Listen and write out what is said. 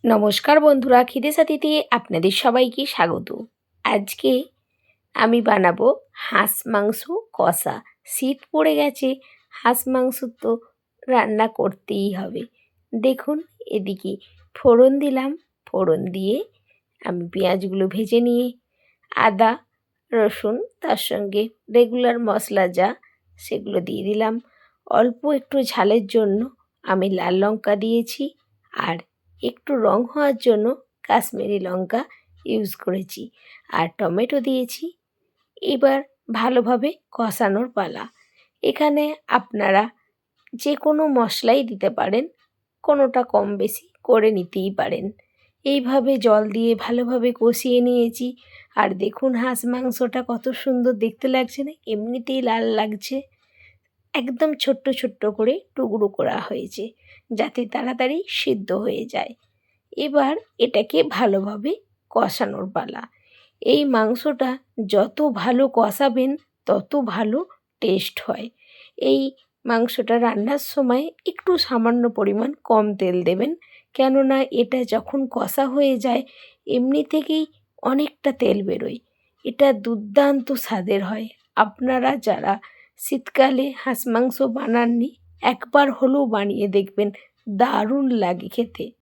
নমস্কার বন্ধুরা, খিদে সাথীতে আপনাদের সবাইকে স্বাগত। আজকে আমি বানাবো হাঁস মাংস কষা। শীত পড়ে গেছে, হাঁস মাংস তো রান্না করতেই হবে। দেখুন, এদিকে ফোড়ন দিলাম। ফোড়ন দিয়ে আমি পেঁয়াজগুলো ভেজে নিয়ে আদা রসুন তার সঙ্গে রেগুলার মশলা যা সেগুলো দিয়ে দিলাম। অল্প একটু ঝালের জন্য আমি লাল লঙ্কা দিয়েছি, আর একটু রং হওয়ার জন্য কাশ্মীরি লঙ্কা ইউজ করেছি, আর টমেটো দিয়েছি। এবার ভালোভাবে কষানোর পালা। এখানে আপনারা যে কোনো মশলাই দিতে পারেন, কোনোটা কম বেশি করে নিতেই পারেন। এইভাবে জল দিয়ে ভালোভাবে কষিয়ে নিয়েছি। আর দেখুন হাঁস মাংসটা কত সুন্দর দেখতে লাগছে না? এমনিতেই লাল লাগছে। একদম ছোট্ট ছোট্ট করে টুকরো করা হয়েছে যাতে তাড়াতাড়ি সিদ্ধ হয়ে যায়। এবার এটাকে ভালোভাবে কষানোর পালা। এই মাংসটা যত ভালো কষাবেন তত ভালো টেস্ট হয়। এই মাংসটা রান্নার সময় একটু সামান্য পরিমাণ কম তেল দেবেন, কেননা এটা যখন কষা হয়ে যায় এমনি থেকেই অনেকটা তেল বেরোয়। এটা দুর্দান্ত স্বাদের হয়। আপনারা যারা শীতকালে হাঁস মাংস বানাননি, একবার হলেও বানিয়ে দেখবেন, দারুণ লাগে খেতে।